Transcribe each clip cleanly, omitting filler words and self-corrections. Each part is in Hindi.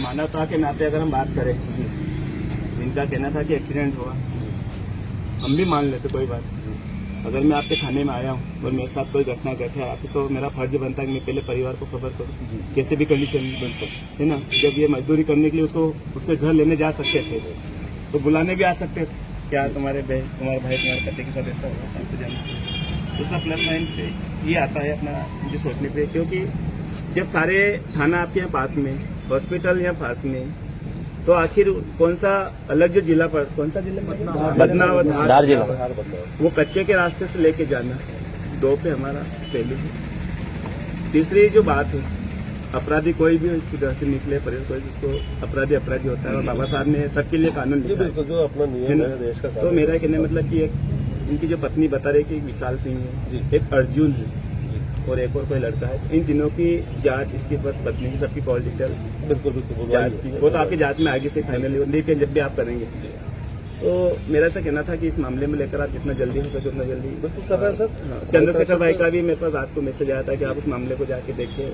मानवता के नाते अगर हम बात करें, इनका कहना था कि एक्सीडेंट हुआ, हम भी मान लेते कोई बात। अगर मैं आपके थाने में आया हूँ और मेरे साथ कोई घटना घटे आती तो मेरा फर्ज बनता है कि मैं पहले परिवार को खबर करूँ, कैसे भी कंडीशन में, है ना। जब ये मजदूरी करने के लिए उसको उसके घर लेने जा सकते थे तो बुलाने भी आ सकते थे, क्या तुम्हारे भाई तुम्हारे पति के साथ ऐसा होगा, आपको जानना। दूसरा प्लस पॉइंट ये आता है अपना मुझे सोचने पे, क्योंकि जब सारे थाना आपके यहाँ पास में, हॉस्पिटल यहाँ पास में, तो आखिर कौन सा अलग जो जिला पर, कौन सा जिला, बदनावर धार जिला, वो कच्चे के रास्ते से लेके जाना, 2 पे हमारा पहले। तीसरी जो बात है, अपराधी कोई भी हो इसकी घर से निकले, पर कोई जिसको अपराधी होता है, और बाबा साहब ने सबके लिए कानून लिखा है, जो अपना नियम है देश का। तो मेरा कहने मतलब कि एक इनकी जो पत्नी बता रही कि विशाल सिंह है, एक अर्जुन है और एक और कोई लड़का है। इन तीनों की जांच, इसकी बस पत्नी की सबकी कॉल डिटेल बिल्कुल जांच की, वो तो आपकी जांच में आगे से फाइनली लेकिन जब भी आप करेंगे। तो मेरा ऐसा कहना था कि इस मामले में लेकर आप जितना जल्दी हो सके उतना जल्दी बिल्कुल कर रहे हैं सर। चंद्रशेखर भाई का भी मेरे पास रात को मैसेज आया था कि आप उस मामले को जाके देखिए,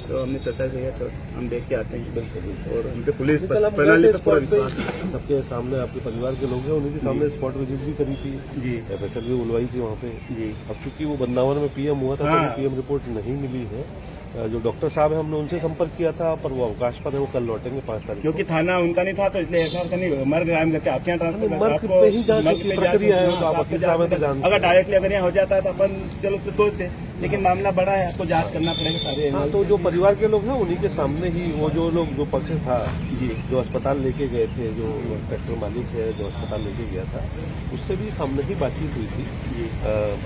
तो हमने चर्चा की है, हम देख के आते हैं बिल्कुल। और उनके पुलिस प्रणाली पर पूरा विश्वास, सबके सामने आपके परिवार के लोग हैं, उनके सामने स्पॉट विजिट भी करी थी जी, एफएसएल भी बुलवाई थी वहाँ पे जी। अब चूंकि वो बदनावर में पीएम हुआ था, तो पीएम रिपोर्ट नहीं मिली है। जो डॉक्टर साहब है हमने उनसे संपर्क किया था, पर वो अवकाश पर है, वो कल लौटेंगे 5 तारीख, क्योंकि थाना उनका नहीं था तो इसलिए ऐसा नहीं मर्ग गायब करके आपके यहाँ ट्रांसफर, मर्ग पे ही जांच की प्रक्रिया है, तो आप वकील साहब तो जानते। अगर डायरेक्टली अगर यहाँ हो जाता है तो अपन चलो उस पर सोचते, लेकिन मामला बड़ा है, आपको जांच करना पड़ेगा सारे। हाँ, तो जो परिवार के लोग हैं उन्हीं के सामने ही वो जो लोग, जो पक्ष था जी, जो अस्पताल लेके गए थे, जो ट्रैक्टर मालिक है जो अस्पताल लेके गया था, उससे भी सामने ही बातचीत हुई थी जी।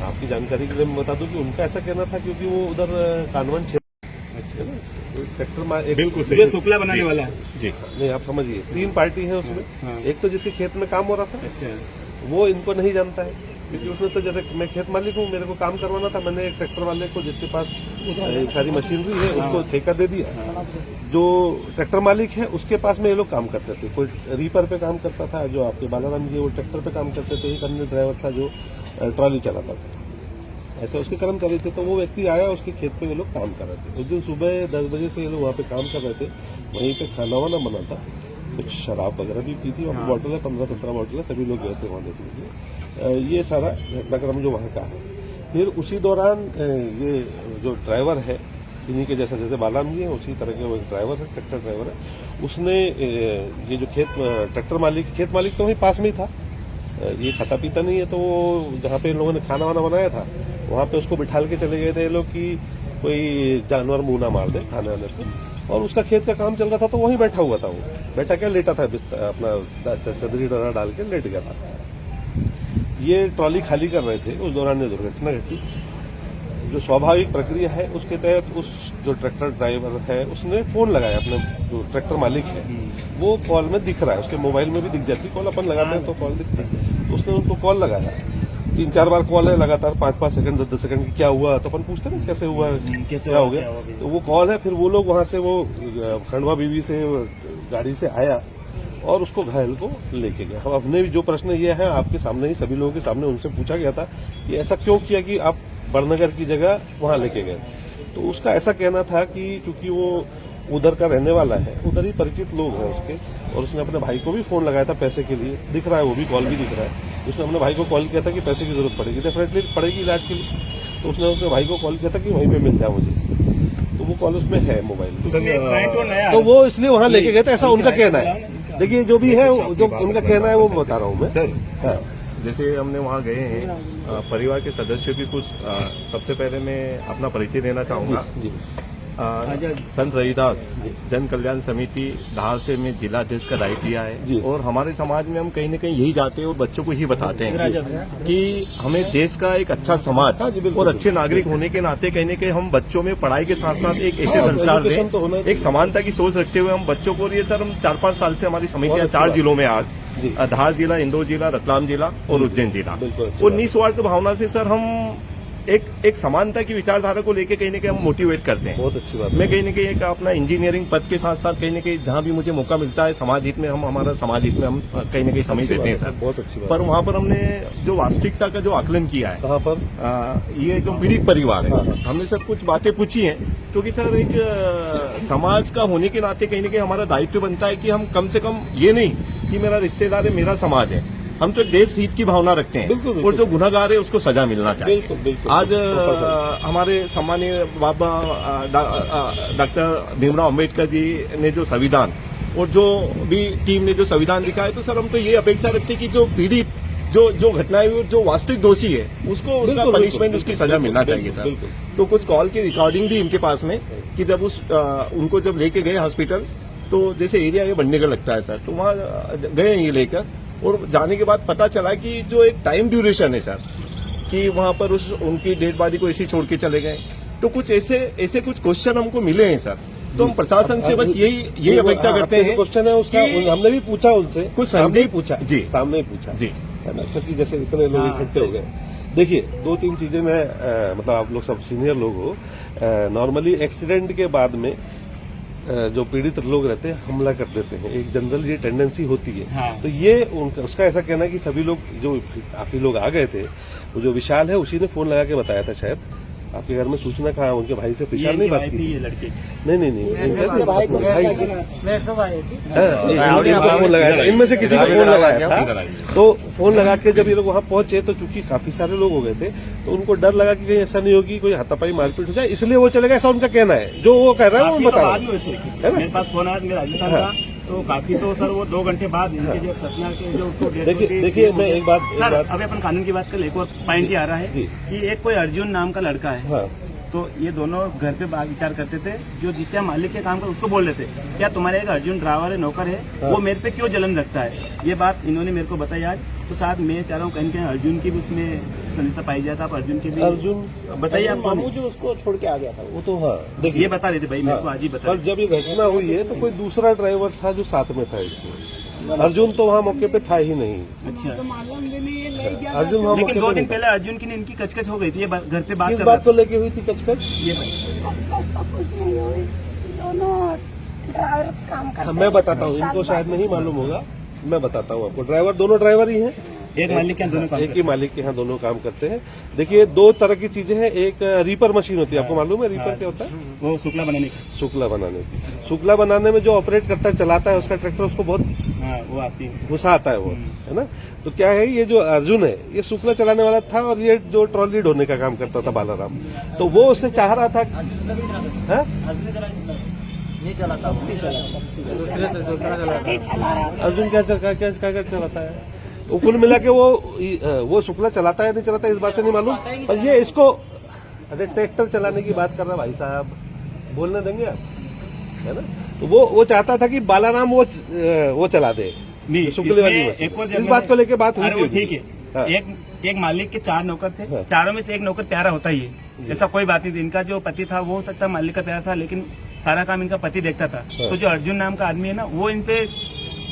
आपकी जानकारी के लिए मैं बता दूं कि उनका ऐसा कहना था, क्योंकि वो उधर कानवन ट्रैक्टर बिल्कुल शुक्ला बनाने वाला है जी। नहीं, आप समझिए 3 पार्टी है उसमें। हाँ। एक तो जिसके खेत में काम हो रहा था, अच्छा, वो वो इनको नहीं जानता है, क्योंकि उसने तो जैसे मैं खेत मालिक हूँ, मेरे को काम करवाना था, मैंने एक ट्रैक्टर वाले को जिसके पास सारी मशीनरी है उसको ठेका दे दिया। जो ट्रैक्टर मालिक है उसके पास में ये लोग काम करते थे, कोई रीपर पे काम करता था, जो आपके बालाराम जी वो ट्रैक्टर पे काम करते थे, एक अन्य ड्राइवर था जो ट्रॉली चलाता था, ऐसे उसके कर्मचारी थे। तो वो व्यक्ति आया, उसके खेत पे ये लोग काम कर रहे थे। उस दिन सुबह 10 बजे से ये लोग वहाँ पे काम कर रहे थे, वहीं पे खाना वाना बना था, कुछ शराब वगैरह भी पी थी, वहाँ बॉटल है 15-17 बॉटल है, सभी लोग गए थे वहाँ देखने के लिए। ये सारा घटनाक्रम जो वहाँ का है। फिर उसी दौरान ये जो ड्राइवर है, इन्हीं के जैसे जैसे बालाम जी है उसी तरह के वो ड्राइवर है, ट्रैक्टर ड्राइवर है, उसने ये जो ट्रैक्टर मालिक, खेत मालिक तो वहीं पास में ही था, ये खाता पीता नहीं है, तो वो जहाँ पे इन लोगों ने खाना वाना बनाया था वहाँ पे उसको बिठाल के चले गए थे ये लोग कि कोई जानवर मुंह ना मार दे खाने वाले को, और उसका खेत का काम चल रहा था तो वहीं बैठा हुआ था, वो बैठा क्या लेटा था, अपना चदरी डरा डाल के लेट गया था। ये ट्रॉली खाली कर रहे थे, उस दौरान ये दुर्घटना घटी। जो स्वाभाविक प्रक्रिया है उसके तहत उस जो ट्रैक्टर ड्राइवर है उसने फोन लगाया, अपने जो ट्रैक्टर मालिक है वो कॉल में दिख रहा है, उसके मोबाइल में भी दिख जाती कॉल, अपन लगाते हैं तो कॉल दिखती है, उसने उनको कॉल लगाया। 3-4 बार कॉल है लगातार, 5-5 सेकंड 10-10 सेकंड की, क्या हुआ, तो अपन पूछते ना कैसे हुआ, क्या हो गया, तो वो कॉल है। फिर वो लोग वहां से वो खंडवा बीवी से गाड़ी से आया और उसको घायल को लेके गया। हमने भी जो प्रश्न ये है आपके सामने ही, सभी लोगों के सामने उनसे पूछा गया था कि ऐसा क्यों किया कि आप बड़नगर की जगह वहां लेके गए, तो उसका ऐसा कहना था कि क्योंकि वो उधर का रहने वाला है, उधर ही परिचित लोग हैं उसके, और उसने अपने भाई को भी फोन लगाया था पैसे के लिए, दिख रहा है वो भी कॉल भी दिख रहा है, उसने अपने भाई को कॉल किया था कि पैसे की जरूरत पड़ेगी, डेफिनेटली पड़ेगी इलाज के लिए, तो उसने अपने भाई को कॉल किया था कि वहीं पे मिल जाए मुझे, तो वो कॉल उसमें है मोबाइल, तो वो इसलिए वहां लेके गए थे, ऐसा उनका कहना है। देखिए जो भी है, जो उनका कहना है वो बता रहा हूँ मैं सर। हाँ। जैसे हमने वहाँ गए हैं, परिवार के सदस्य भी कुछ, सबसे पहले मैं अपना परिचय देना चाहूँगा। संत रविदास जन कल्याण समिति धार से मैं जिला अध्यक्ष का दायित्व लिया है, और हमारे समाज में हम कहीं न कहीं यही जाते हैं और बच्चों को ही बताते हैं कि हमें देश का एक अच्छा समाज और अच्छे नागरिक होने के नाते कहीं न कहीं हम बच्चों में पढ़ाई के साथ साथ एक ऐसे संस्कार दें, एक समानता की सोच रखते हुए हम बच्चों को, ये सर हम 4-5 साल से हमारी समितियां 4 जिलों में आज, धार जिला, इंदौर जिला, रतलाम जिला और उज्जैन जिला, और निस्वार्थ भावना से सर हम एक समानता की विचारधारा को लेके कहीं ना कहीं हम मोटिवेट करते हैं। बहुत अच्छी बात मैं कहीं ना कहीं एक अपना इंजीनियरिंग पद के साथ साथ कहीं ना कहीं जहां भी मुझे मौका मिलता है समाज हित में हम हमारा समाज हित में हम कहीं ना कहीं समय देते हैं सर। बहुत अच्छी बात पर वहां पर हमने जो वास्तविकता का जो आकलन किया है, कहाँ पर ये जो पीड़ित परिवार हाँ, है, हमने सर कुछ बातें पूछी हैं, क्योंकि सर एक समाज का होने के नाते कहीं ना कहीं हमारा दायित्व बनता है कि हम कम से कम ये नहीं कि मेरा रिश्तेदार है, मेरा समाज है, हम तो देश हित की भावना रखते हैं। बिल्कुल, बिल्कुल। और जो गुनहगार है उसको सजा मिलना चाहिए। बिल्कुल बिल्कुल। आज हमारे सम्मानीय बाबा डॉक्टर भीमराव अम्बेडकर जी ने जो संविधान और जो भी टीम ने जो संविधान लिखा है, तो सर हम तो ये अपेक्षा रखते हैं कि जो पीड़ित जो घटनाएं हुई, जो वास्तविक दोषी है उसको उसका बिल्कुल, पनिशमेंट बिल्कुल, उसकी सजा मिलना चाहिए बिल्कुल, सर। बिल्कुल। तो कुछ कॉल की रिकॉर्डिंग भी इनके पास में कि जब उनको जब लेके गए हॉस्पिटल, तो जैसे एरिया ये बनने का लगता है सर, तो वहाँ गए ये लेकर, और जाने के बाद पता चला कि जो एक टाइम ड्यूरेशन है सर, कि वहां पर उनकी डेड बॉडी को ऐसे ही छोड़ के चले गए। तो कुछ ऐसे कुछ क्वेश्चन हमको मिले हैं सर, तो हम प्रशासन से बस यही अपेक्षा करते हैं। क्वेश्चन है उसका, हमने भी पूछा उनसे, कुछ सामने ही पूछा जी, सामने ही पूछा जी, है ना, क्योंकि जैसे इतने लोग इकट्ठे हो गए। देखिए 2-3 चीजें मैं मतलब आप लोग सब सीनियर लोग हो, नॉर्मली एक्सीडेंट के बाद में जो पीड़ित लोग रहते हैं हमला कर देते हैं, एक जनरल ये टेंडेंसी होती है। हाँ। तो ये उसका ऐसा कहना है कि सभी लोग जो काफी लोग आ गए थे, वो जो विशाल है उसी ने फोन लगा के बताया था शायद आपके घर में सूचना कहा, उनके भाई से विशाल नहीं बात की। ये लड़के नहीं भाई फोन लगाया था, इनमें से किसी को फोन लगाया था। तो फोन लगा के जब ये लोग वहां पहुंचे, तो चूंकि काफी सारे लोग हो गए थे, तो उनको डर लगा कि कहीं ऐसा नहीं होगी, कोई हाथापाई मारपीट हो जाए, इसलिए वो चले गए, ऐसा उनका कहना है। जो वो कह रहा है वो बता रहा है। मेरे पास फोन आया, मैं राजस्थान था, तो काफी तो सर वो 2 घंटे बाद इनके जो सतना के जो उसको देखिए मैं एक बात सर, अभी अपन कानून की बात कर ले, एक और पॉइंट ही आ रहा है कि एक कोई अर्जुन नाम का लड़का है। हाँ। तो ये दोनों घर पे बात विचार करते थे, जो जिसके मालिक के काम कर उसको बोल रहे थे, क्या तुम्हारे एक अर्जुन ड्राइवर है, नौकर है, वो मेरे पे क्यों जलन रखता है। ये बात इन्होंने मेरे को बताई आज। तो साथ मैं चाह रहा हूँ कहीं कहीं अर्जुन की भी उसमें संलिप्तता पाई जाए, आप अर्जुन के भी बताइए। आप मामू जो उसको छोड़ के आ गया था वो तो हाँ देखिए ये बता रहे थे भाई, मेरे को आज ही बता। पर जब ये घटना हुई है तो कोई दूसरा ड्राइवर था जो साथ में था इसके, अर्जुन तो वहाँ मौके पे था ही नहीं। अच्छा, अर्जुन वहाँ लेकिन मौके 2 पे दिन नहीं था। पहले अर्जुन की इनकी कचकच हो गई थी, ये घर पे बात किस कर बात को रहा लेके हुई थी कचकच? था। ये भाई दोनों ड्राइवर काम करते मैं बताता हूँ, इनको शायद नहीं मालूम होगा, मैं बताता हूँ आपको। ड्राइवर दोनों ड्राइवर ही हैं, एक मालिक के यहाँ दोनों काम एक ही मालिक के यहाँ दोनों काम करते हैं। देखिए 2 तरह की चीजें हैं, एक रीपर मशीन होती है, आपको मालूम है रीपर क्या होता है? वो शुक्ला बनाने की। शुक्ला बनाने की, शुक्ला बनाने में जो ऑपरेट करता है, चलाता है उसका ट्रैक्टर, उसको बहुत हाँ, वो आती है। गुस्सा आता है वो, है ना। तो क्या है, ये जो अर्जुन है ये शुक्ला चलाने वाला था, और ये जो ट्रॉली ढोने का काम करता था बालाराम, तो वो उससे चाह रहा था अर्जुन क्या चलाता है, वो कुल मिला के वो शुक्ला चलाता है नहीं चलाता इस बात से नहीं मालूम, और ये इसको अरे ट्रैक्टर चलाने की बात कर रहा है भाई साहब, बोलने देंगे आप, है ना। तो वो चाहता था कि बालाराम वो चला दे नहीं, शुक्ल वाली इसमें मशीन। एक और इस बात को लेके बात हुई अरे वो थी। ठीक है। हाँ। एक मालिक के 4 नौकर थे, हाँ। चारों में से एक नौकर प्यारा होता ही है, ऐसा कोई बात नहीं थी। इनका जो पति था वो हो सकता है मालिक का प्यारा था, लेकिन सारा काम इनका पति देखता था। हाँ। तो जो अर्जुन नाम का आदमी है ना, वो इन पे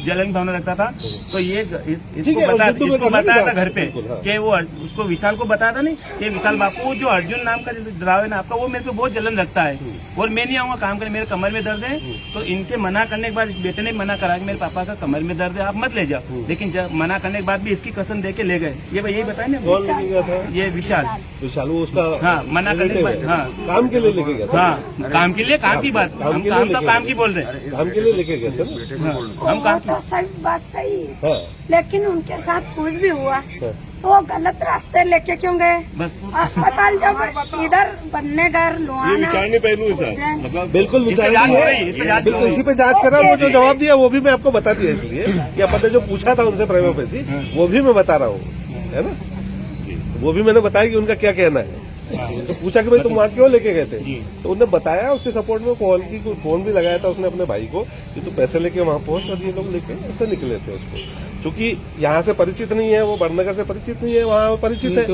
जलन भावना रखता था। तो ये ठीक है, इसको बताया था घर पे बिल्कुल, हाँ। कि वो उसको विशाल को बताया था नहीं कि विशाल बापू जो अर्जुन नाम का जो ड्राइवर है ना आपका, वो मेरे पे बहुत जलन रखता है और मैं नहीं आऊंगा काम करने, मेरे कमर में दर्द है। तो इनके मना करने के बाद इस बेटे ने मना करा कि मेरे पापा का कमर में दर्द है, आप मत ले जाओ। लेकिन जब मना करने के बाद भी इसकी कसम दे के ले गए। ये भाई यही बताया ना, कौन लेके गया था? ये विशाल वो उसका हाँ, मना करने के बाद हाँ काम के लिए लेके गया था। हाँ, काम के लिए, काम की बात, हम काम तो काम की बोल रहे हैं, काम के लिए लेके गए थे ना। हाँ, हम काम तो सही बात सही है, हाँ, लेकिन उनके साथ कुछ भी हुआ हाँ। तो वो गलत रास्ते लेके क्यों गए। बस अस्पताल जब इधर बनने गए लुहाना, पहलू है सर, मतलब बिल्कुल इस पे विचार जांच नहीं हो है। रही है, इस पे जांच बिल्कुल इसी पे जांच कर रहा हूँ। वो जो जवाब दिया वो भी मैं आपको बता दिया, इसलिए कि अपन ने जो पूछा था उनसे प्राइवेसी वो भी मैं बता रहा हूँ, है ना। वो भी मैंने बताया कि उनका क्या कहना है। तो पूछा कि भाई तुम वहाँ क्यों लेके गए थे, तो उन्होंने बताया, उसके सपोर्ट में कॉल की, फोन भी लगाया था उसने अपने भाई को कि तू पैसे लेके वहाँ पहुंच, और ये लोग लेके ऐसे निकले थे उसको। क्योंकि यहाँ से परिचित नहीं है, वो बड़नगर से परिचित नहीं है, वहाँ परिचित है।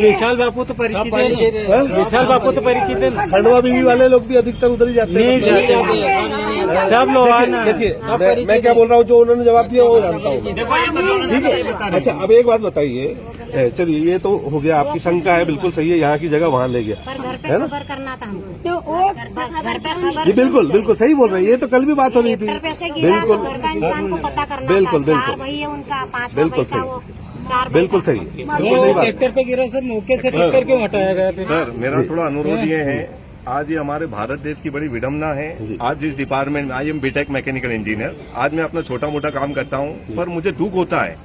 विशाल बापू तो परिचित है, विशाल बापू तो परिचित है। खंडवा बीवी वाले लोग भी अधिकतर उधर ही जाते हैं। सब लोग देखिए मैं क्या बोल रहा हूँ, जो उन्होंने जवाब दिया वो जानता हूँ। ठीक है, अच्छा अब एक बात बताइए, चलिए ये तो हो गया, आपकी शंका है, बिल्कुल सही है, यहाँ की जगह वहाँ ले गया, पर घर पे है ना? खबर करना था हमको। तो वो बस घर पे खबर। जी बिल्कुल बिल्कुल सही बोल रहे हैं, ये तो कल भी बात हो रही थी। ट्रैक्टर पे से गिरा तो बिल्कुल घर का इंसान को पता करना बिल्कुल, था। बिल्कुल। 4 भाई है उनका, 5वां बिल्कुल भाई था सही। वो, 4 भाई बिल्कुल था। सही है, बिल्कुल सही बात है। ट्रैक्टर पे गिरा सर, मौके से ट्रैक्टर क्यों हटाया गया फिर? सर मेरा थोड़ा अनुरोध ये है, आज ये हमारे भारत देश की बड़ी विडम्बना है। जी। आज जिस डिपार्टमेंट में I am BTech mechanical engineer, आज मैं अपना छोटा मोटा काम करता हूँ, पर मुझे दुख होता है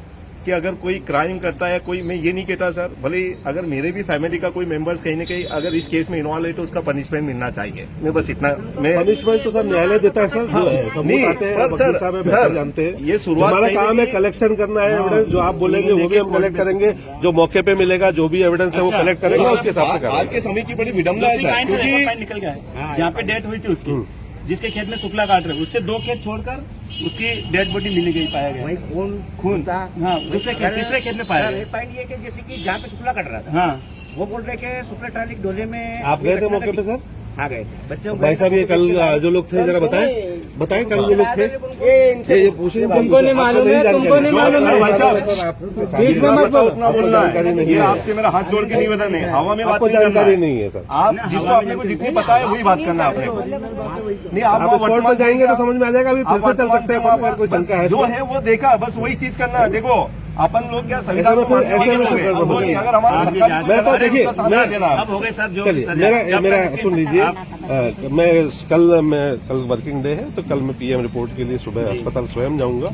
कि अगर कोई क्राइम करता है, कोई, मैं ये नहीं कहता सर, भले अगर मेरे भी फैमिली का कोई मेंबर्स कहीं न कहीं अगर इस केस में इन्वॉल्व है तो उसका पनिशमेंट मिलना चाहिए। मैं बस इतना, मैं पनिशमेंट तो सर न्यायालय देता है सर, जो है सबूत नहीं, आते हैं, पर वकील सर, साहब है, सर, बेहतर जानते हैं। ये शुरुआत हमारा कहीं काम है की- कलेक्शन करना है, एविडेंस जो आप बोलेंगे वो भी हम कलेक्ट करेंगे, जो मौके पे मिलेगा जो भी एविडेंस है वो कलेक्ट करेंगे, उसके हिसाब से आज करेंगे। के समय की बड़ी विडम्बना है सर, क्योंकि निकल गया है जहाँ पे डेथ हुई थी उसकी, जिसके खेत में शुक्ला काट रहे, उससे 2 खेत छोड़कर उसकी डेड बॉडी मिली गई, पाया गया खून। हाँ, दूसरे खेत, तीसरे खेत में पाया गया। पॉइंट ये कि जैसे कि जहाँ पे शुक्ला कट रहा था, हाँ, वो बोल रहे कि शुक्ला ट्राली डोले में आप गए थे मौके पे सर? आ गए थे बच्चों को। भाई साहब ये कल जो लोग थे जरा बताएं कल जो लोग थे, ये पूछिए। तुमको नहीं मालूम है, तुमको नहीं मालूम है। भाई साहब, बीच में मत बोलो। उतना बोलना जानकारी है, नहीं ये है। आपसे मेरा हाथ जोड़ के निवेदन है, हवा में बात आपको नहीं करना जानकारी है। नहीं है सर, आप जिसको अपने को जितनी पता है वही बात करना है आपने को। नहीं, आप वहाँ स्पॉट पर वर्तमान जाएंगे तो समझ में आ जाएगा, अभी फिर आप से चल वर्तमान सकते हैं, वहाँ अगर कोई पर शंका है जो तो। है वो देखा, बस वही चीज करना है। देखो अपन लोग क्या संविधान ऐसे को में फिर- मानने ऐसे में वाले फिर- लोग हैं। वो नहीं, अगर हमारा आज सरकार भी- मैं तो देखिए, उसका सामना देना है। अब हो गए सर जो चलिए सजा- मेरा जब तक सुन लीजिए, आप- मैं कल वर्किंग डे है तो कल मैं पीएम रिपोर्ट के लिए सुबह अस्पताल स्वयं जाऊंगा,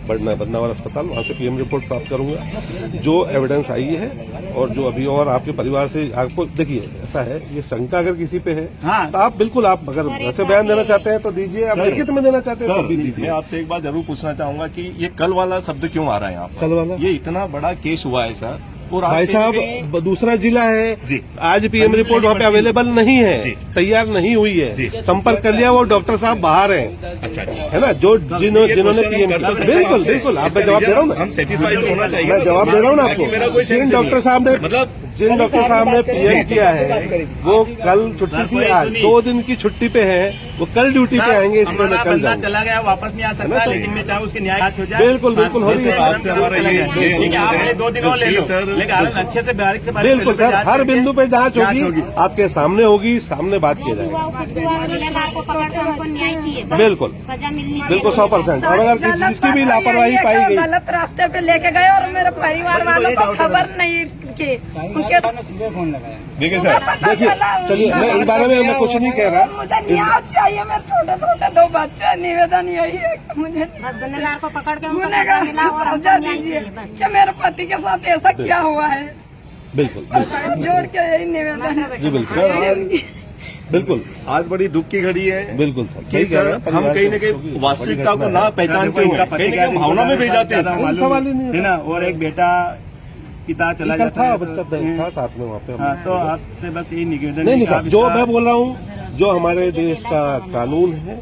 बदनावर अस्पताल, वहां से पीएम रिपोर्ट प्राप्त करूंगा, जो एविडेंस आई है और जो अभी और आपके परिवार से आपको देखिए, ऐसा है ये शंका अगर किसी पे है हाँ। तो आप बिल्कुल, आप अगर ऐसे बयान देना चाहते हैं तो दीजिए, आप सर, लिखित में देना चाहते हैं तो सर, भी मैं दीजिए। आपसे एक बात जरूर पूछना चाहूंगा कि ये कल वाला शब्द क्यों आ रहा है यहाँ पर? कल वाला? ये इतना बड़ा केस हुआ है सर, और भाई आप साहब कहीं- दूसरा जिला है जी। आज पीएम रिपोर्ट वहाँ पे अवेलेबल नहीं जी। है, तैयार नहीं हुई जी। है, संपर्क कर लिया, वो डॉक्टर साहब बाहर हैं, अच्छा जी। है ना, जो जिन्होंने ये क्वेश्चन हम पीएम कर तो सकते हैं बिल्कुल आपसे। बिल्कुल, आप इसका मैं जवाब दे रहा हूँ हम ना, सेटिस्फाइड होना चाहिए। मैं जवाब दे रहा हूँ ना बाकी आपको। मेरा कोई जिन सेंस डॉक्टर नहीं है। साहब ने मतलब जिन डॉक्टर साहब ने पीएम किया है वो कल छुट्टी सर, थी, कोई आज सुनिए। 2 दिन की छुट्टी पे है, वो कल ड्यूटी पे आएंगे, इसलिए मैं हमारा कल बंदा जाऊंगा। चला गया, वापस नहीं आ है सकता, ना सर? लेकिन मैं चाहूँ उसके न्याय हो जाए। बिल्कुल, बिल्कुल, हो रही है। आपसे हमारा ये ठीक है, आप ये 2 दिन और ले लो, सर, लेकिन अच्छे से बारीक से बारीक बिल्कुल पहलू पे सर, जांच हर करके बिंदु पे जांच जांच होगी, आपके सामने होगी, सामने बात जो किया भी हुआ जाएगा। वो कुछ हुआ, गुनहगार को पकड़ के हमको न्याय चाहिए, बस बिल्कुल। सजा मिलनी चाहिए। बिल्कुल 100%। और अगर किसी चीज की भी लापरवाही पाई गई, गलत रास्ते पे लेके गए और मेरे परिवार वालों को खबर नहीं की, उनके फोन लगाया। देखिए सुबह सर, पता देखिए, चला चलिए, उनका। मैं इस बारे में मैं कुछ नहीं कह रहा। मुझे न्याय चाहिए, मेरे छोटे छोटे 2 बच्चे, निवेदन यही है कि मुझे बस गुनहगार को पकड़ के हमको सजा गुनहगार मिला और हमको सजा न्याय दीजिए चाहिए, बस। कि मेरे पति के साथ ऐसा क्या हुआ है, बिल्कुल बस जोड़ के यही निवेदन है। जी बिल्कुल बिल्कुल आज बड़ी दुख की घड़ी है बिल्कुल सर, कि सही कह रहे सर हैं, हम परिवार कहीं न के कहीं बच्चों की वास्तविकता को बड़ी ना घटना है। पहचानते हुए कहीं न कहीं भावना में भेज जाते हैं कोई सवाल ही नहीं है। है ना, और एक बेटा पिता चला कल जाता था, है बच्चा था साथ में वहाँ पे। हाँ, तो आपसे बस यही निवेदन नहीं है नहीं कि आप सर, जो इसका- मैं बोल रहा हूँ, जो हमारे देश का कानून है,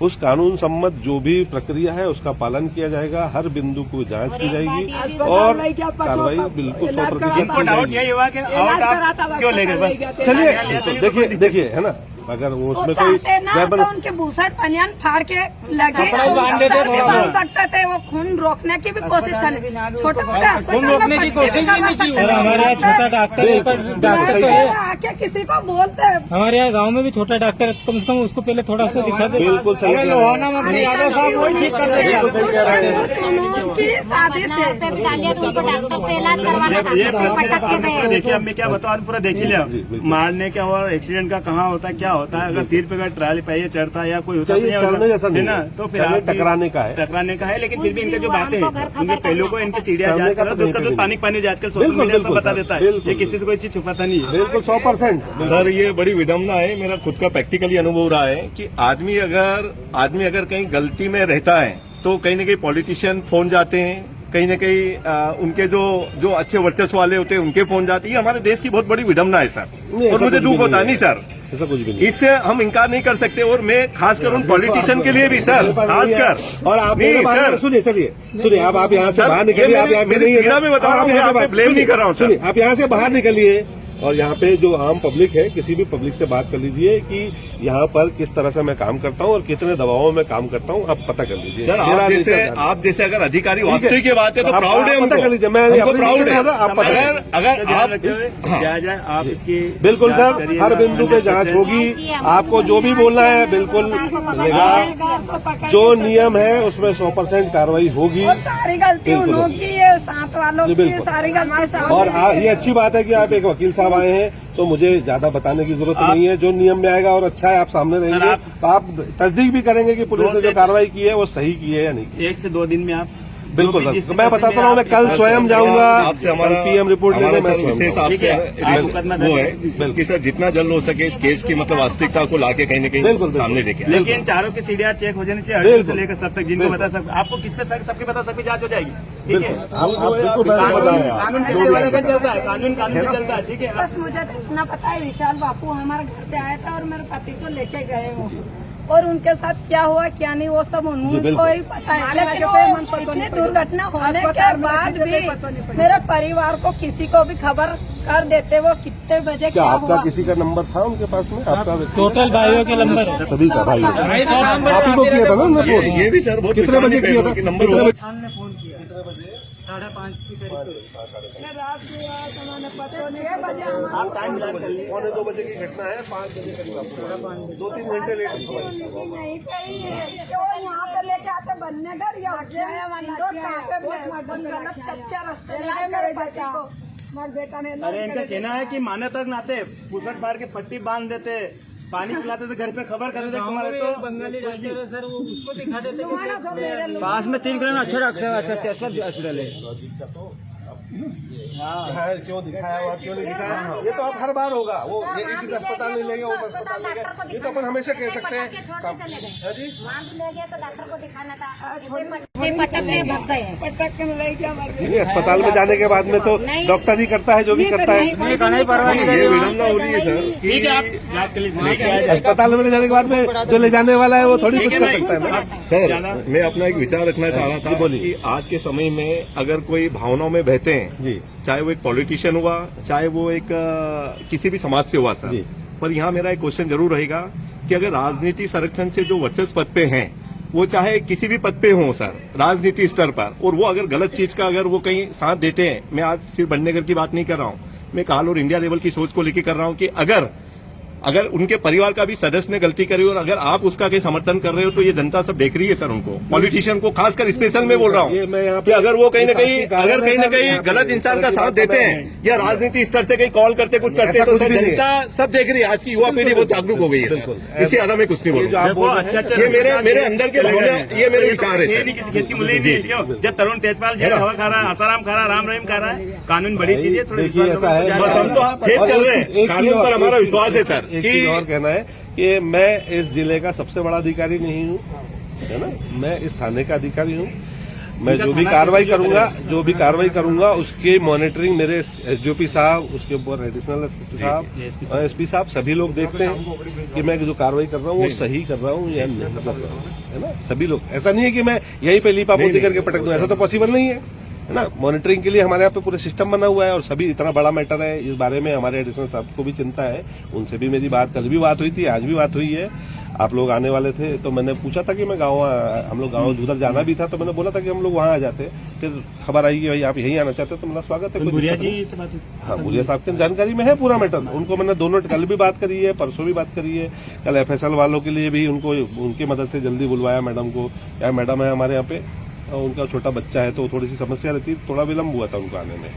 उस कानून सम्मत जो भी प्रक्रिया है उसका पालन किया जाएगा, हर बिंदु को जांच की जाएगी और कार्रवाई बिल्कुल 100% इनको की डाउट जाएगी। यही हुआ कि आउट आप क्यों ले गए, बस चलिए देखिए है ना, अगर वो उसमें कोई चाहते ना तो उनके बूसट पनियान फाड़ के लगे कपड़ा बांध देते सर भी थोड़ा बांध बहुत। सकते थे, वो खून रोकने की भी कोशिश करें, छोटे मोटे खून रोकने की कोशिश भी नहीं की। और हमारे यहाँ छोटा डॉक्टर है, पर डॉक्टर तो है, आके किसी को बोलते हमारे यहाँ गांव में भी छोटा डॉक्टर है, कम से कम उसको पहले थोड़ा सा दिखा दे। बिल्कुल सही कह रहे हैं। लोहाना में अपने यादव साहब वही ठीक कर देंगे। बिल्कुल सही कह रहे हैं। सुनो की शादी से हजार रुपये भी डालिए तो उनको डॉक्टर से इलाज करवाना था, ये फिर पटक के गए। देखिए, अब मैं क्या बताऊँ, पूरा देख ही लिया, जी, बिल्कुल। मारने का और एक्सीडेंट का कहाँ होता है, क्या होता है, अगर सिर पे अगर ट्राली पहिए चढ़ता है या कोई होता चाहिए, नहीं चलने जैसा है नहीं ना, है। तो फिर चलने आप भी- टकराने का है। टकराने का है, लेकिन फिर भी इनका जो कुछ भी बातें हुआ, हैं, हमको घर उनके खबर पहलू को करना इनकी सीढ़ियाँ चलने जांच का करो, तो तो नहीं उसका तो कभी पानी आजकल सोशल बिल्कुल, मीडिया सब बिल्कुल, बता देता है, बिल्कुल। ये किसी से कोई चीज छुपाता नहीं है। बिल्कुल 100%। सर ये बड़ी विडम्बना है, मेरा खुद का प्रैक्टिकली अनुभव रहा है कि आदमी अगर कहीं गलती में रहता है तो कहीं न कहीं पॉलिटिशियन फोन जाते हैं, कहीं न कहीं उनके जो अच्छे वर्चस्व वाले होते हैं उनके फोन जाते हैं। ये हमारे देश की बहुत बड़ी विडम्बना है सर, नहीं, और ऐसा मुझे कुछ दुख भी होता है। नहीं नहीं सर, ऐसा कुछ भी नहीं। इससे हम इनकार नहीं कर सकते, और मैं खासकर उन पॉलिटिशियन के लिए भी सर, खासकर और आप नहीं सर, सुनिए अब आप यहाँ से सर, बाहर ये निकलिए, आप मेरी- यहाँ पे मेरी नहीं है पीड़ा में बता रहा हूँ, आप मैं यहाँ आप पे से blame नहीं कर रहा हूँ, सर। सुनिए, आप यहाँ से बाहर निकलिए, और यहाँ पे जो आम पब्लिक है, किसी भी पब्लिक से बात कर लीजिए कि यहाँ पर किस तरह से मैं काम करता हूँ और कितने दबावों में काम करता हूँ, आप पता कर लीजिए। सर आप जैसे अगर अधिकारी वास्तविक की बात है तो प्राउड है, पता कर लीजिए। मैं प्राउड है। आप अगर आप जाए आप इसकी बिल्कुल सर, हर बिंदु पे जांच होगी। आपको जो भी बोलना है बिल्कुल मिलेगा। जो नियम है उसमें 100% कार्रवाई होगी। और सारी गलती उन्हों की है, साथ वालों की सारी गलती। और ये अच्छी बात है कि आप एक वकील साहब आए हैं, तो मुझे ज्यादा बताने की जरूरत नहीं है। जो नियम में आएगा और अच्छा है, आप सामने रहेंगे तो आप तस्दीक भी करेंगे कि पुलिस ने जो कार्रवाई की है वो सही की है या नहीं की। 1 से 2 दिन में आप बिल्कुल सर, मैं बताता हूँ, मैं कल स्वयं जाऊंगा, आपसे हमारा पीएम रिपोर्ट लेने मैं विशेष आपसे वो है कि सर जितना जल्द हो सके इस केस की मतलब वास्तविकता को लाके कहीं न कहीं सामने लेके आए। लेकिन चारों की सीडीआर चेक हो जानी चाहिए, अर्जुन से लेकर सब तक, जिनको बता सकते आपको किस पे सबकी बता सबकी जांच हो जाएगी। ठीक है, कानून कैसे वाला चलता है, कानून चलता है। ठीक है, बस मुझे तो इतना पता है, विशाल बापू हमारे घर पे आया था और मेरे पति को लेके गए वो, और उनके साथ क्या हुआ क्या नहीं वो सब उनको ही पता है। लेकिन वो इतनी दुर्घटना होने के बाद भी मेरे परिवार को किसी को भी खबर कर देते वो कितने बजे क्या क्या आपका हुआ। किसी का नंबर था उनके पास में? आपका टोटल भाइयों के नंबर सभी का भाई आप ही को किया था ना उन्होंने फोन? ये भी सर बहुत कितने बजे किया था? नंबर हो हमने फोन किया 5:30 के करीब। रात को आया तो उन्होंने पता 6 बजे आप टाइम मिला कर लीजिए। 2:15 बजे की घटना है, 5 बजे करीब 2-3 घंटे लेट नहीं पे ही है, क्यों यहाँ पे लेके आते बनने घर या गलत कच्चा रास्ते ले गए मेरे पति को। मेरे बेटा ने अरे इनका कहना है कि माने तक नाते पुसट फाड़ के पट्टी बांध देते, पानी पिलाते थे, घर पे खबर कर देते तुम्हारे। तो बंगाली डॉक्टर है सर, वो उसको दिखा देते तुम्हारा घर मेरे लोग पास में 3 किलोमीटर अच्छा हॉस्पिटल है। दिखाया क्यों दिखाया और क्यों नहीं दिखाया, ये तो अब हर बार होगा। वो ये इस अस्पताल में लेंगे, वो अस्पताल लेंगे, ये तो अपन हमेशा कह सकते हैं। हाँ जी, वहाँ भी ले गए तो डॉक्टर को दिखाना था, ऐसे पटक के भाग गए। पटक के ले गया नहीं, अस्पताल में जाने के बाद में तो डॉक्टर ही करता है जो भी करता है। ये विडम्बना हो रही है सर ठीक है, आप जांच के लिए अस्पताल में ले जाने के बाद में जो ले जाने वाला है वो थोड़ी कुछ कर सकता है ना। सर मैं अपना एक विचार रखना चाह रहा था कि आज के समय में अगर कोई भावनाओं में बहते हैं जी, चाहे वो एक पॉलिटिशियन हुआ, चाहे वो एक किसी भी समाज से हुआ सर, जी। पर यहाँ मेरा एक क्वेश्चन जरूर रहेगा कि अगर राजनीति संरक्षण से जो वर्चस्व पद पे हैं, वो चाहे किसी भी पद पे हों सर राजनीति स्तर पर, और वो अगर गलत चीज का अगर वो कहीं साथ देते हैं, मैं आज सिर्फ भटनेगर की बात नहीं कर रहा हूँ, मैं काल और इंडिया लेवल की सोच को लेकर कर रहा हूँ कि अगर उनके परिवार का भी सदस्य ने गलती करी और अगर आप उसका कहीं समर्थन कर रहे हो तो ये जनता सब देख रही है सर, उनको पॉलिटिशियन को खासकर स्पेशल में बोल रहा हूँ कि अगर वो कहीं न कहीं गलत इंसान का साथ देते हैं या राजनीति स्तर से कहीं कॉल करते कुछ करते हैं तो सर जनता सब देख रही है। आज की युवा पीढ़ी बहुत जागरूक हो गई है, इससे ज्यादा मैं कुछ नहीं बोलूंगा। ये मेरे अंदर के भावना, ये मेरे विचार है। किसी खेत की मूल्य नहीं, जब तरुण तेजपाल जेल हवा खा रहा है, आसाराम खा रहा है, राम रहीम खा रहा है, कानून बड़ी चीज है। थोड़ी ऐसा है, बस हम तो खेत कर रहे हैं, कानून पर हमारा विश्वास है सर। एक चीज और कहना है कि मैं इस जिले का सबसे बड़ा अधिकारी नहीं हूँ, है ना, मैं इस थाने का अधिकारी हूँ। मैं जो भी कार्रवाई करूंगा उसकी मॉनिटरिंग मेरे एसडीओपी साहब, उसके ऊपर एडिशनल साहब, एसपी साहब, सभी लोग देखते हैं कि मैं जो कार्रवाई कर रहा हूँ वो सही कर रहा हूँ या नहीं कर रहा हूँ, है ना। सभी लोग, ऐसा नहीं है कि मैं यहीं पे लीपापोती करके पटक दूं, ऐसा तो पॉसिबल नहीं है ना। मॉनिटरिंग के लिए हमारे यहाँ पे पूरे सिस्टम बना हुआ है और सभी, इतना बड़ा मैटर है, इस बारे में हमारे एडिशनल साहब को भी चिंता है, उनसे भी मेरी बात, कल भी बात हुई थी, आज भी बात हुई है। आप लोग आने वाले थे तो मैंने पूछा था कि मैं हम लोग गाँव उधर जाना भी था, तो मैंने बोला था कि हम लोग वहाँ आ जाते, फिर खबर आई कि भाई आप यहीं आना चाहते, तो मेरा स्वागत है। भुरिया जी से बात हुई? हाँ, भुरिया साहब की जानकारी में है पूरा मैटर, उनको मैंने दोनों कल भी बात करी है, परसों भी बात करी है। कल FSL वालों के लिए भी उनको उनकी मदद से जल्दी बुलवाया मैडम को, या मैडम है हमारे यहाँ पे, उनका छोटा बच्चा है तो थोड़ी सी समस्या रहती, थोड़ा विलम्ब हुआ था उनको आने में,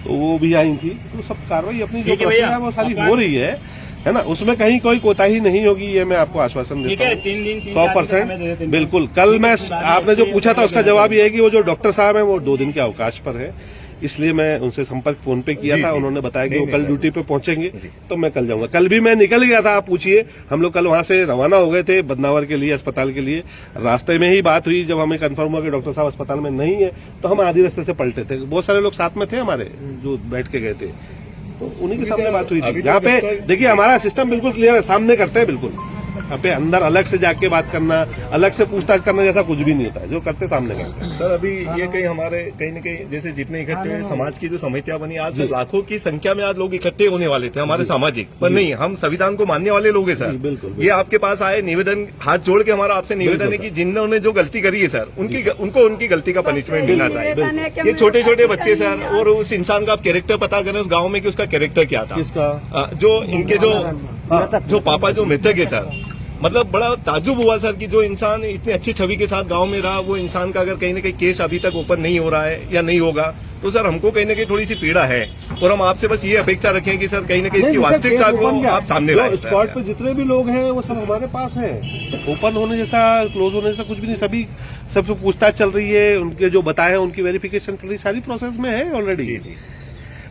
तो वो भी आई थी। तो सब कार्रवाई अपनी जो प्रक्रिया है वो सारी हो रही है ना, उसमें कहीं कोई कोताही नहीं होगी, ये मैं आपको आश्वासन देता हूँ 100%। बिल्कुल, कल मैं आपने जो पूछा था उसका जवाब ये है कि वो जो डॉक्टर साहब हैं वो 2 दिन के अवकाश पर है, इसलिए मैं उनसे संपर्क फोन पे किया था। उन्होंने बताया कि वो कल ड्यूटी पे पहुंचेंगे, तो मैं कल जाऊंगा। कल भी मैं निकल गया था, आप पूछिए, हम लोग कल वहां से रवाना हो गए थे बदनावर के लिए, अस्पताल के लिए। रास्ते में ही बात हुई, जब हमें कंफर्म हुआ कि डॉक्टर साहब अस्पताल में नहीं है, तो हम आधी रास्ते से पलटे थे। बहुत सारे लोग साथ में थे हमारे जो बैठ के गए थे, तो उन्हीं के सामने बात हुई थी। यहाँ पे देखिए हमारा सिस्टम बिल्कुल क्लियर है, सामने करते हैं बिल्कुल। यहाँ पे अंदर अलग से जाके बात करना, अलग से पूछताछ करना जैसा कुछ भी नहीं होता है, जो करते सामने करते हैं। सर अभी ये कहीं हमारे कहीं न कहीं जैसे जितने इकट्ठे हुए समाज की जो समितियां बनी, आज लाखों की संख्या में आज लोग इकट्ठे होने वाले थे हमारे सामाजिक, पर नहीं, हम संविधान को मानने वाले लोग हैं सर। बिल्कुल। ये आपके पास आए निवेदन, हाथ जोड़ के हमारा आपसे निवेदन है कि जिन्होंने जो गलती करी है सर, उनको उनकी गलती का पनिशमेंट मिलना चाहिए। ये छोटे छोटे बच्चे सर, और उस इंसान का आप कैरेक्टर पता करें उस गाँव में कि उसका कैरेक्टर क्या था, किसका, जो इनके जो पापा जो मृतक है सर, मतलब बड़ा ताज्जुब हुआ सर कि जो इंसान इतनी अच्छी छवि के साथ गांव में रहा, वो इंसान का अगर कहीं न कहीं केस अभी तक ओपन नहीं हो रहा है या नहीं होगा, तो सर हमको कहीं न कहीं थोड़ी सी पीड़ा है, और हम आपसे बस ये अपेक्षा रखें कि सर कहीं न कहीं इसकी वास्तविकता को आप सामने लाएं। स्पॉट पे जितने भी लोग हैं वो सब हमारे पास हैं, ओपन होने जैसा क्लोज होने जैसा कुछ भी नहीं, सभी सबसे पूछताछ चल रही है, उनके जो बताए हैं उनकी वेरिफिकेशन चल रही, सारी प्रोसेस में है ऑलरेडी।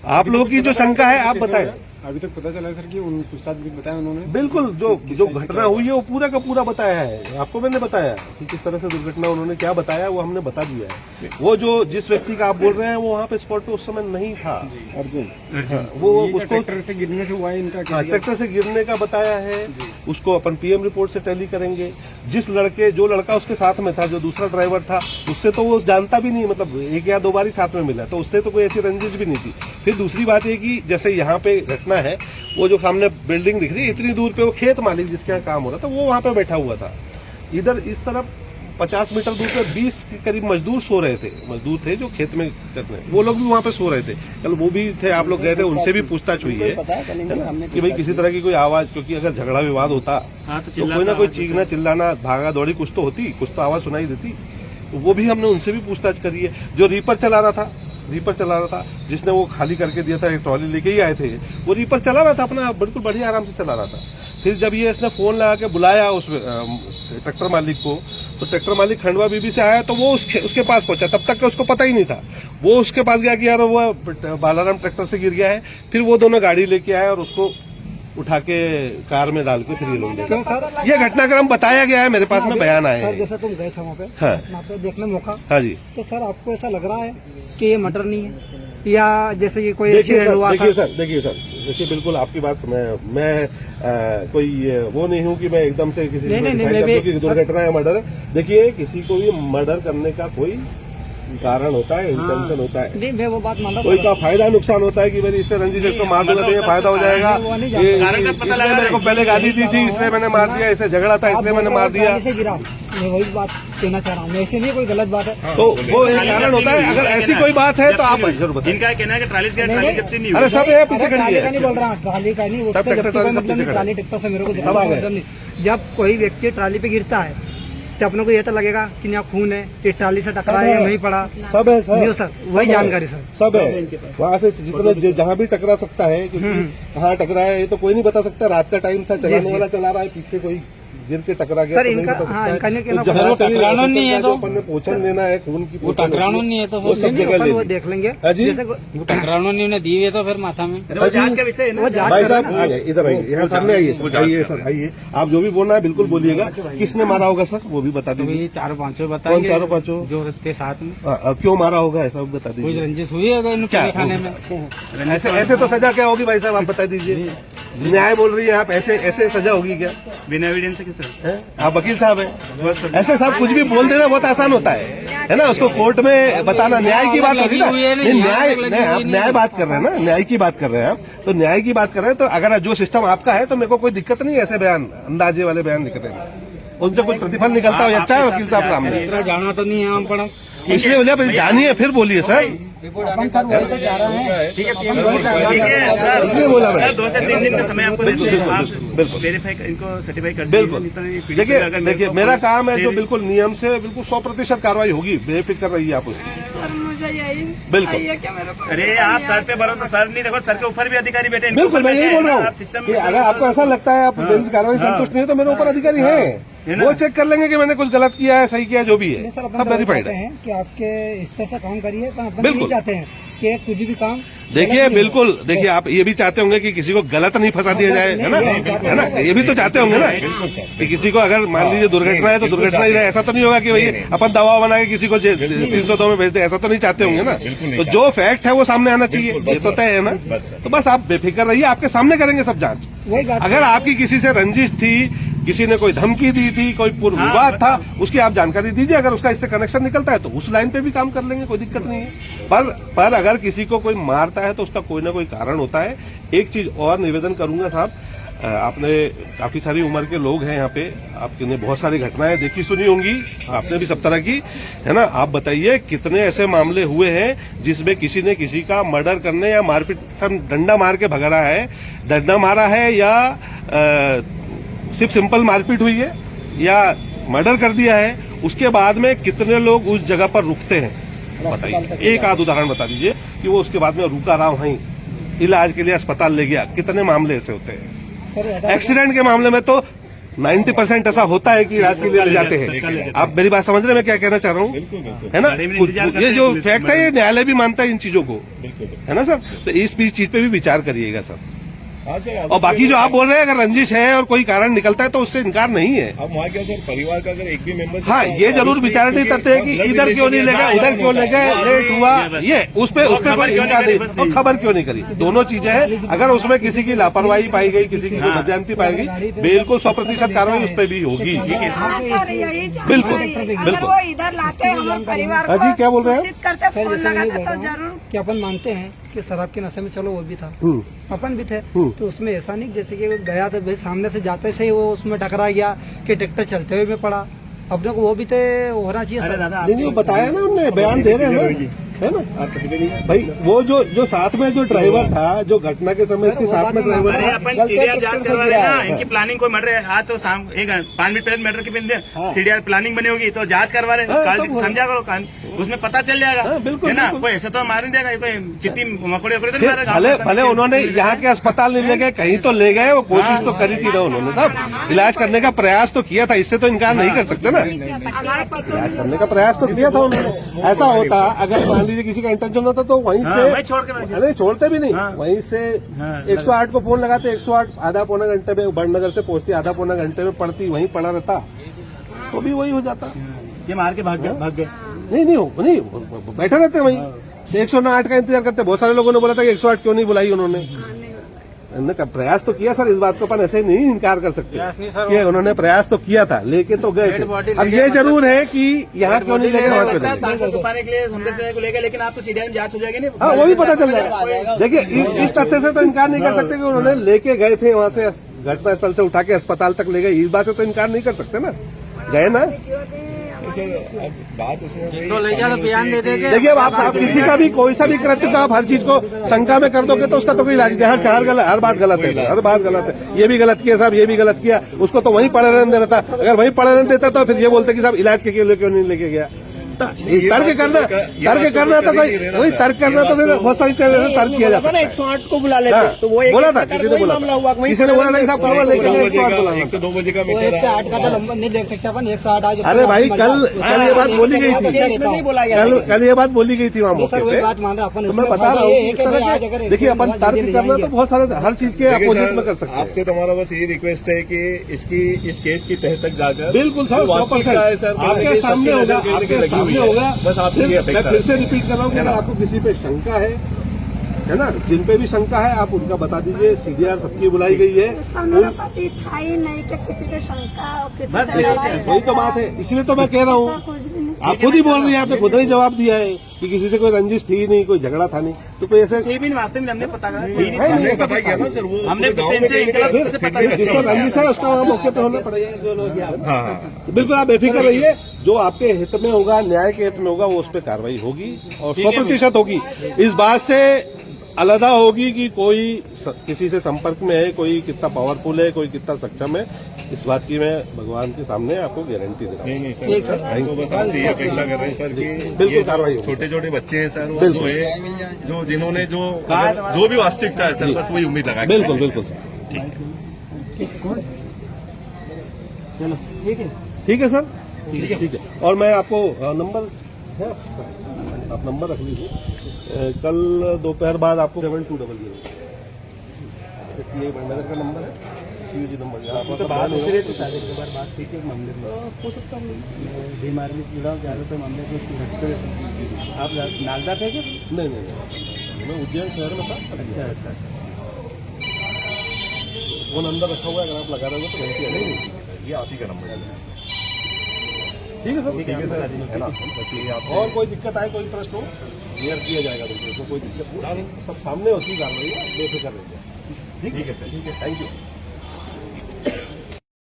आप लोगों की जो शंका है आप बताएं। अभी तक पता चला सर कि उन पूछताछ भी बताया उन्होंने। बिल्कुल, जो घटना हुई है वो पूरा का पूरा बताया है, आपको मैंने बताया कि किस तरह से दुर्घटना उन्होंने क्या बताया वो हमने बता दिया है। वो जिस व्यक्ति का आप बोल रहे हैं वो वहाँ पे स्पॉट पे उस समय नहीं था, अर्जुन, वो उसको ट्रैक्टर से गिरने से हुआ है इनका, ट्रैक्टर से गिरने का बताया है, उसको अपन पीएम रिपोर्ट से टैली करेंगे। जो लड़का उसके साथ में था, जो दूसरा ड्राइवर था, उससे तो वो जानता भी नहीं, मतलब एक या दो बार ही साथ में मिला, तो उससे तो कोई ऐसी रंजिश भी नहीं थी। फिर दूसरी बात ये कि जैसे यहाँ पे घटना है, वो जो सामने बिल्डिंग दिख रही है, इतनी दूर पे वो खेत मालिक जिसके यहाँ काम हो रहा था वो वहाँ पे बैठा हुआ था। इधर इस तरफ 50 मीटर दूर पे 20 के करीब मजदूर सो रहे थे, मजदूर थे जो खेत में करते, वो लोग भी वहाँ पे सो रहे थे। कल वो भी थे, आप लोग गए थे, उनसे भी पूछताछ हुई है कि भाई किसी तरह की कोई आवाज, क्योंकि अगर झगड़ा विवाद होता तो कोई ना कोई चीखना चिल्लाना भागा दौड़ी कुछ तो होती, कुछ तो आवाज सुनाई देती, तो वो भी हमने उनसे भी पूछताछ करी है। जो रीपर चला रहा था जिसने वो खाली करके दिया था, एक ट्रॉली लेके ही आए थे, वो रीपर चला रहा था अपना, बिल्कुल बढ़िया आराम से चला रहा था। फिर जब ये इसने फोन लगा के बुलाया उस ट्रैक्टर मालिक को, तो ट्रैक्टर मालिक खंडवा बीबी से आया, तो वो उसके पास पहुंचा, तब तक उसको पता ही नहीं था। वो उसके पास गया कि यार वो बालाराम ट्रैक्टर से गिर गया है, फिर वो दोनों गाड़ी लेके आए और उसको उठा के कार में डाल के फिर ये लोग ले। ये घटनाक्रम बताया गया है, मेरे पास में बयान आए हैं। जैसा तुम गए थे वहाँ पे, हाँ, वहाँ पे देखने मौका, हाँ जी, तो सर आपको ऐसा लग रहा है कि ये मर्डर नहीं है, या जैसे ये कोई देखिए एक्सीडेंट हुआ था? देखिए बिल्कुल आपकी बात मैं कोई वो नहीं हूँ कि मैं एकदम से किसी दुर्घटना या मर्डर है। देखिए किसी को भी मर्डर करने का कोई कारण होता है, इंटेंशन होता है, नहीं मैं वो बात मान रहा कोई का फायदा नुकसान होता है कि मेरी इससे रंजिश इसको मार दूंगा तो ये फायदा हो जाएगा, इसने मेरे को पहले गाली दी थी इसलिए मैंने मार दिया, इससे झगड़ा था इसलिए मैंने मार दिया, से गिरा। मैं वही बात कहना चाह रहा हूँ, ऐसे नहीं कोई गलत बात है, तो वो एक कारण होता है। अगर ऐसी कोई बात है तो आप जरूर बताएं। इनका कहना है कि ट्राली जब्ती नहीं अरे सब है पीछे ट्राली का नहीं बोल रहा, ट्राली का नहीं, उससे जब्ती का मतलब नहीं, ट्राली ट्रैक्टर से मेरे को मतलब नहीं। जब कोई व्यक्ति ट्राली पे गिरता है तो अपने को ये तो लगेगा कि यहाँ खून है, ये ट्राली से टकरा है या नहीं पड़ा, सब है सर, सर वही जानकारी सर, सब है वहाँ से जितना जहाँ भी टकरा सकता है, क्योंकि कहाँ टकरा है ये तो कोई नहीं बता सकता। रात का टाइम था, चलाने वाला चला रहा है, पीछे कोई गिर के टकरा गया सर तो इनका, नहीं हाँ इनका नहीं कहना, टकराना नहीं है तो अपन ने पोषण लेना है, खून की वो टकराना नहीं है तो वो सब जगह वो देख लेंगे। जी वो टकराना नहीं उन्हें दी है तो फिर माथा में जांच का विषय है ना। भाई साहब आ जाइए, इधर आइए, यहाँ सामने आइए सर, आइए। आप जो भी बोलना है बिल्कुल बोलिएगा। किसने मारा होगा सर वो भी बता दीजिए। चारों पांचों कौन बताएंगे, चारों पांचों जो रहते साथ में, क्यों मारा होगा ऐसा बता कुछ दीजिए। रंजिश हुई है इनके खाने में। ऐसे तो सजा क्या होगी भाई साहब आप बता दीजिए। न्याय बोल रही है आप, ऐसे सजा होगी क्या? बिना एविडेंस के सर, आप वकील साहब है, ऐसे साहब कुछ भी बोल देना बहुत आसान होता है ना। उसको कोर्ट में बताना, न्याय की बात होगी ना, आप न्याय बात कर रहे हैं ना, न्याय की बात कर रहे हैं आप, तो न्याय की बात कर रहे हैं, तो अगर जो सिस्टम आपका है तो मेरे को कोई दिक्कत नहीं है। ऐसे बयान अंदाजे वाले बयान निकलते हैं, उनसे कुछ प्रतिफल निकलता हो अच्छा है वकील साहब सामने, जाना तो नहीं है हम पड़ा, इसलिए बोलिए जानिए फिर बोलिए सर। अपन सर वही तो जा रहे हैं, ठीक है, इसलिए बोला मैं 2 से 3 दिन का समय आपको बिल्कुल वेरीफाई इनको सर्टिफाई कर बिल्कुल। देखिए मेरा काम है जो बिल्कुल नियम से बिल्कुल 100% कार्रवाई होगी, बेफिक्र रहिए आप उसकी। सर मुझे यही बिल्कुल। चाहिए कि मेरे को, अरे आप सर पे भरोसा, सर नहीं रखो, सर के ऊपर भी अधिकारी बैठे हैं। बिल्कुल मैं यही बोल रहा हूँ सिस्टम कि अगर आपको ऐसा लगता है आप मेरी कार्रवाई संतुष्ट नहीं है तो मेरे ऊपर अधिकारी हैं, वो चेक कर लेंगे कि मैंने कुछ गलत किया है, सही किया है, जो भी है सर सब अपन वेरीफाइड चाहते है। हैं कि आपके स्तर से काम करिए, पर अपन बिल्कुल। नहीं चाहते हैं कि कुछ भी काम देखिए बिल्कुल, देखिए आप ये भी चाहते होंगे कि किसी को गलत नहीं फंसा दिया जाए, है ना, ये भी तो चाहते होंगे ना कि किसी को अगर मान लीजिए दुर्घटना है तो दुर्घटना ही रहे। ऐसा तो नहीं होगा कि भाई अपन दबाव बना के किसी को 302 में भेज दे, ऐसा तो नहीं चाहते होंगे ना। तो जो फैक्ट है वो सामने आना चाहिए, ये तो तय है ना। तो बस आप बेफिक्र रहिए, आपके सामने करेंगे सब जांच। वही बात अगर आपकी किसी से रंजिश थी किसी ने कोई धमकी दी थी, कोई पूर्व विवाद था, उसकी आप जानकारी दीजिए। अगर उसका इससे कनेक्शन निकलता है तो उस लाइन पे भी काम कर लेंगे, कोई दिक्कत नहीं है। पर अगर किसी को कोई मारता है तो उसका कोई ना कोई कारण होता है। एक चीज और निवेदन करूंगा साहब, आपने काफी सारी उम्र के लोग हैं यहाँ पे, आपने बहुत सारी घटनाएं देखी सुनी होंगी, आपने भी सब तरह की, है ना। आप बताइए कितने ऐसे मामले हुए हैं जिसमें किसी ने किसी का मर्डर करने या मारपीट, सब डंडा मार के भगा रहा है, डंडा मारा है या सिर्फ सिंपल मारपीट हुई है या मर्डर कर दिया है, उसके बाद में कितने लोग उस जगह पर रुकते हैं बताइए। एक आध उदाहरण बता दीजिए कि वो उसके बाद में रुका रहा वहीं, इलाज के लिए अस्पताल ले गया, कितने मामले ऐसे होते हैं। एक्सीडेंट के मामले में तो 90% ऐसा होता है कि इलाज के लिए ले जाते हैं। आप मेरी बात समझ रहे हैं मैं क्या कहना चाह रहा हूँ, है ना। ये जो फैक्ट है ये न्यायालय भी मानता है इन चीजों को, है ना सर। तो इस चीज पे भी विचार करिएगा सर। और बाकी जो आप बोल रहे हैं अगर रंजिश है और कोई कारण निकलता है तो उससे इनकार नहीं है। अब वहाँ क्या सर, परिवार का अगर एक भी मेंबर, हाँ ये जरूर विचारने करते हैं कि इधर क्यों नहीं ले गए, उधर क्यों ले गए, लेट हुआ, ये उस पे कोई इनकार नहीं, और खबर क्यों नहीं करी, दोनों चीजें हैं। अगर उसमें किसी की लापरवाही पाई गई, किसी की बदयांती पाई गई, बिल्कुल 100% कार्रवाई उस पर भी होगी। बिल्कुल बिल्कुल। वो इधर लाते हमारे परिवार अजी क्या बोल रहे हैं करते सर, फोन जैसे मैं लगाते बोल तो रहा हूँ जरूर कि अपन मानते हैं कि शराब के नशे में चलो वो भी था, अपन भी थे, तो उसमें ऐसा नहीं जैसे कि वो गया था भाई सामने से जाते से ही वो उसमें टकरा गया कि ट्रैक्टर चलते हुए में पड़ा, अपने को वो भी तो होना चाहिए सर। नहीं बताया ना हमने, बयान दे रहे हैं है ना भाई। वो जो साथ में जो ड्राइवर था, जो घटना के समय इसके साथ में ड्राइवर था, अपन सीडीआर जांच करवा रहे हैं ना, इनकी प्लानिंग कोई मर्डर है, आज तो शाम 5 मिनट पहले मर्डर की सीडीआर प्लानिंग बनी होगी तो जांच करवा रहे हैं, कल समझा करो, उसमें पता चल जाएगा, है ना। कोई ऐसा तो मार नहीं देगा, ये कोई चिट्ठी मकोड़े तो नहीं मारेगा। भले उन्होंने यहाँ के अस्पताल नहीं ले गए, कहीं तो ले गए, वो कोशिश तो करी थी ना उन्होंने साहब, इलाज करने का प्रयास तो किया था, इससे तो इनकार नहीं कर सकते ना। इलाज करने का प्रयास तो किया था उन्होंने। ऐसा होता अगर मान लीजिए किसी का इंटेंशन होता तो वहीं से छोड़ते भी नहीं, वहीं से 108 को फोन लगाते, 108 आधा पौना घंटे में बड़नगर से पहुंचती, आधा पौना घंटे में पड़ती, वहीं पड़ा रहता तो भी वही हो जाता। ये मार के भाग गए नहीं बैठे रहते वहीं, 108 का इंतजार करते। बहुत सारे लोगों ने बोला था कि 108 क्यों नहीं बुलाई उन्होंने, प्रयास तो किया सर, इस बात को अपन ऐसे नहीं इनकार कर सकते कि उन्होंने प्रयास तो किया था, लेके तो गए थे। अब ये जरूर है कि यहाँ क्यों नहीं लेके वहाँ पे छुपाने के लिए हमने को लेकर, लेकिन आप तो सीडीआर में जांच हो जाएगी नहीं। हाँ वो भी पता चल जाएगा। देखिए इस तथ्य से तो इनकार नहीं कर सकते कि उन्होंने लेके गए थे, वहाँ से घटना स्थल से उठा के अस्पताल तक ले गए, इस बात से तो इनकार नहीं कर सकते ना, गए ना। बात उसमें तो ले जाओ, बयान दे देंगे। देखिए अब आप किसी का भी कोई सा भी कृत्य का आप हर चीज को शंका में कर दोगे तो उसका तो कोई इलाज नहीं। हर बात गलत है, हर बात गलत है। ये भी गलत किया साहब, ये भी गलत किया, उसको तो वहीं पड़े रहने देना था। अगर वहीं पड़े रहने देता तो फिर ये बोलते कि साहब इलाज के लिए क्यों नहीं लेके गया। तर्क करना तो वही तर्क करना तो फिर बहुत सारी चीजें तर्क किया जा सकता है। 108 को बुला लेते तो वो बोला था, किसी ने बोला था कि साहब खबर लेके 102 बजे का 108 का तो नंबर नहीं देख सकते अपन, 108 आज। अरे भाई कल ये बात बोली गई थी, कल ये बात बोली गई थी वहाँ मौके पे, बात मान रहे अपन, तो मैं बता रहा हूँ। देखिए अपन तर्क करना तो बहुत सारे हर चीज के अपोजिट में कर सकते हैं। आपसे तुम्हारा बस यही रिक्वेस्ट है कि इस केस की तह तक जाकर बिल्कुल सर 100% आपके सामने होगा, आपके सामने होगा। बस आपसे ये मैं फिर से रिपीट कर रहा हूँ कि अगर आपको किसी पे शंका है ना, जिन पे भी शंका है आप उनका बता दीजिए। सीडीआर सबकी बुलाई गई है, मेरा पति था ही नहीं कि किसी पे शंका और किसी से लड़ाई वही तो बात है। इसलिए तो मैं कह रहा हूँ, कुछ भी नहीं। आप खुद ही बोल रही हैं, आपने खुद ही जवाब दिया है कि किसी से कोई रंजिश थी नहीं, कोई झगड़ा था नहीं, तो कोई ऐसे ये भी वास्तव में हमने पता हमने जिसको रंजिश है उसका वहाँ मौके पे होना पड़ेगा। बिल्कुल आप बेफिक्र रहिए, जो आपके हित में होगा, न्याय के हित में होगा, वो उस पर कार्रवाई होगी और 100% होगी। इस बात से अलग होगी कि कोई किसी से संपर्क में है, कोई कितना पावरफुल है, कोई कितना सक्षम है, इस बात की मैं भगवान के सामने आपको गारंटी दे रहा हूँ। नहीं सर, हमको बस आपसे ये अपेक्षा कर रहे हैं सर कि बिल्कुल कार्रवाई छोटे छोटे बच्चे हैं सर, वो जो है जो जिन्होंने जो भी वास्तविकता है सर, बस वही उम्मीद लगा। बिल्कुल बिल्कुल ठीक है सर, ठीक है। और मैं आपको नंबर है, आप नंबर रख लीजिए। कल दोपहर बाद आपको 7200 ये भंडार का नंबर है, सीयूजी नंबर। तो बात होती रहती है सारे बार बात ठीक है मामले में, हो सकता है बीमारी में जुड़ा ज्यादातर मामले में। आप नालदा थे क्या? नहीं, मैं उज्जैन शहर में था। अच्छा फोन अंदर रखा हुआ है, अगर आप लगा रहे हो तो घंटी आ जाएगी। ये आप ही का नंबर है। ठीक है सर, ठीक है सर, है ना, बस ये आपसे और कोई दिक्कत आए, कोई प्रश्न हो, क्लियर किया जाएगा। बिल्कुल, इसमें कोई दिक्कत नहीं, सब सामने होती कार्रवाई है, बेफिक्र रहिए। ठीक है सर, थैंक यू।